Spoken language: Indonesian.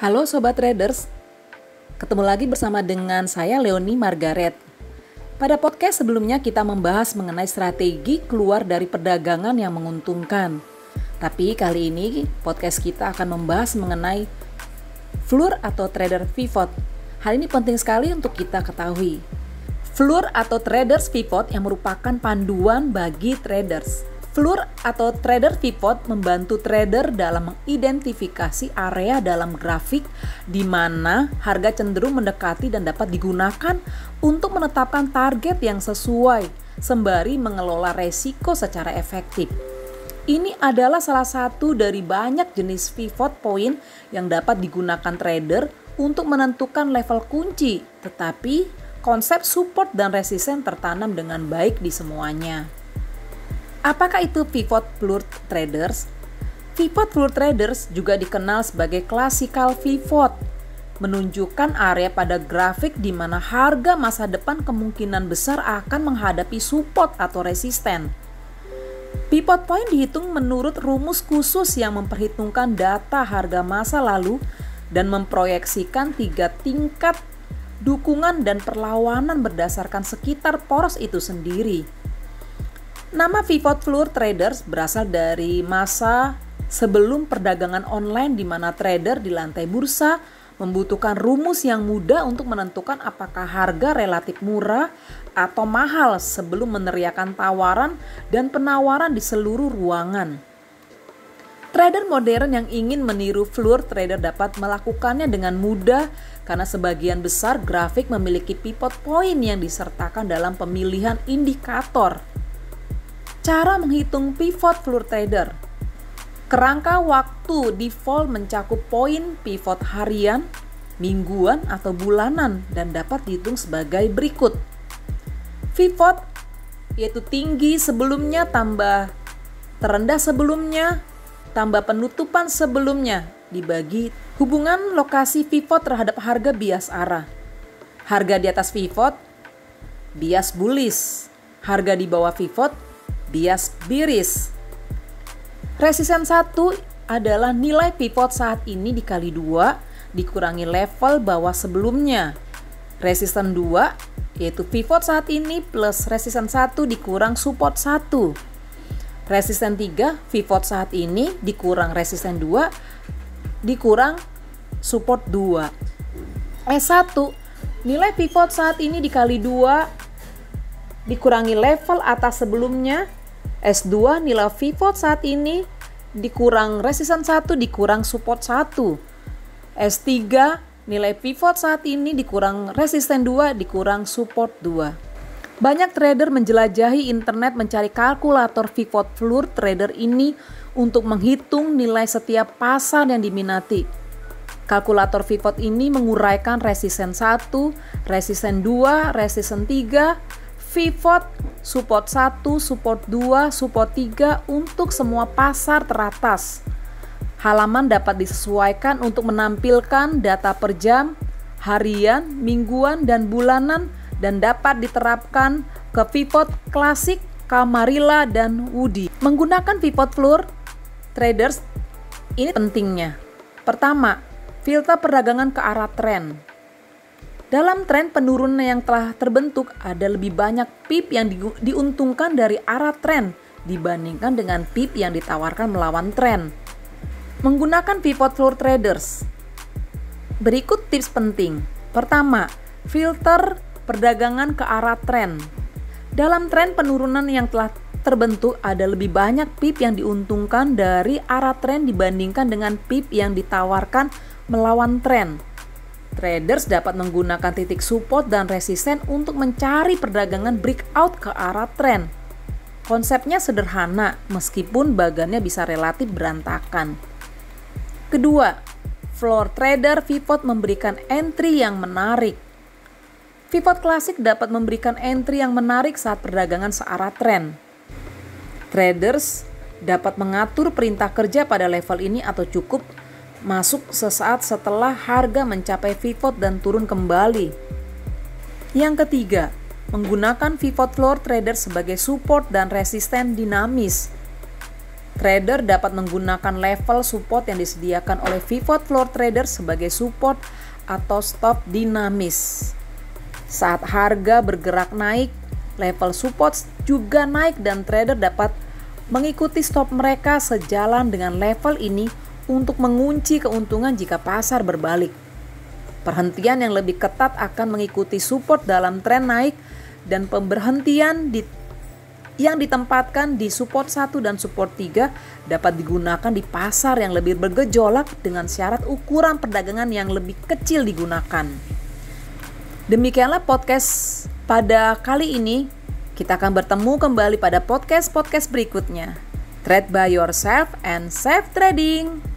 Halo Sobat Traders, ketemu lagi bersama dengan saya Leonie Margaret. Pada podcast sebelumnya kita membahas mengenai strategi keluar dari perdagangan yang menguntungkan. Tapi kali ini podcast kita akan membahas mengenai floor atau trader pivot. Hal ini penting sekali untuk kita ketahui. Floor atau traders pivot yang merupakan panduan bagi traders. Floor atau trader pivot membantu trader dalam mengidentifikasi area dalam grafik di mana harga cenderung mendekati dan dapat digunakan untuk menetapkan target yang sesuai sembari mengelola resiko secara efektif. Ini adalah salah satu dari banyak jenis pivot point yang dapat digunakan trader untuk menentukan level kunci, tetapi konsep support dan resisten tertanam dengan baik di semuanya. Apakah itu pivot floor traders? Pivot floor traders juga dikenal sebagai classical pivot, menunjukkan area pada grafik di mana harga masa depan kemungkinan besar akan menghadapi support atau resisten. Pivot point dihitung menurut rumus khusus yang memperhitungkan data harga masa lalu dan memproyeksikan 3 tingkat dukungan dan perlawanan berdasarkan sekitar poros itu sendiri. Nama pivot floor traders berasal dari masa sebelum perdagangan online di mana trader di lantai bursa membutuhkan rumus yang mudah untuk menentukan apakah harga relatif murah atau mahal sebelum meneriakkan tawaran dan penawaran di seluruh ruangan. Trader modern yang ingin meniru floor trader dapat melakukannya dengan mudah karena sebagian besar grafik memiliki pivot point yang disertakan dalam pemilihan indikator. Cara menghitung pivot floor trader. Kerangka waktu default mencakup poin pivot harian, mingguan, atau bulanan dan dapat dihitung sebagai berikut. Pivot yaitu tinggi sebelumnya tambah terendah sebelumnya tambah penutupan sebelumnya dibagi hubungan lokasi pivot terhadap harga bias arah. Harga di atas pivot bias bullish, harga di bawah pivot bias bearish. Resisten 1 adalah nilai pivot saat ini dikali 2 dikurangi level bawah sebelumnya. Resisten 2 yaitu pivot saat ini plus resisten 1 dikurang support 1. Resisten 3 pivot saat ini dikurang resisten 2 dikurang support 2. S1 nilai pivot saat ini dikali 2 dikurangi level atas sebelumnya. S2 nilai pivot saat ini dikurang resisten 1 dikurang support 1. S3 nilai pivot saat ini dikurang resisten 2 dikurang support 2. Banyak trader menjelajahi internet mencari kalkulator pivot floor trader ini untuk menghitung nilai setiap pasar yang diminati. Kalkulator pivot ini menguraikan resisten 1, resisten 2, resisten 3, pivot, support 1, support 2, support 3 untuk semua pasar teratas. Halaman dapat disesuaikan untuk menampilkan data per jam, harian, mingguan, dan bulanan dan dapat diterapkan ke pivot klasik, Camarilla, dan Woody. Menggunakan pivot floor traders ini pentingnya. Pertama, filter perdagangan ke arah tren. Dalam tren penurunan yang telah terbentuk, ada lebih banyak pip yang diuntungkan dari arah tren dibandingkan dengan pip yang ditawarkan melawan tren. Menggunakan pivot floor traders. Berikut tips penting. Pertama, filter perdagangan ke arah tren. Dalam tren penurunan yang telah terbentuk, ada lebih banyak pip yang diuntungkan dari arah tren dibandingkan dengan pip yang ditawarkan melawan tren. Traders dapat menggunakan titik support dan resisten untuk mencari perdagangan breakout ke arah tren. Konsepnya sederhana meskipun bagannya bisa relatif berantakan. Kedua, floor trader pivot memberikan entry yang menarik. Pivot klasik dapat memberikan entry yang menarik saat perdagangan searah tren. Traders dapat mengatur perintah kerja pada level ini atau cukup masuk sesaat setelah harga mencapai pivot dan turun kembali. Yang ketiga, menggunakan pivot floor trader sebagai support dan resisten dinamis. trader dapat menggunakan level support yang disediakan oleh pivot floor trader sebagai support atau stop dinamis. Saat harga bergerak naik, level support juga naik dan trader dapat mengikuti stop mereka sejalan dengan level ini untuk mengunci keuntungan jika pasar berbalik. Perhentian yang lebih ketat akan mengikuti support dalam tren naik dan pemberhentian yang ditempatkan di support 1 dan support 3 dapat digunakan di pasar yang lebih bergejolak dengan syarat ukuran perdagangan yang lebih kecil digunakan. Demikianlah podcast pada kali ini. Kita akan bertemu kembali pada podcast berikutnya. Trade by yourself and safe trading.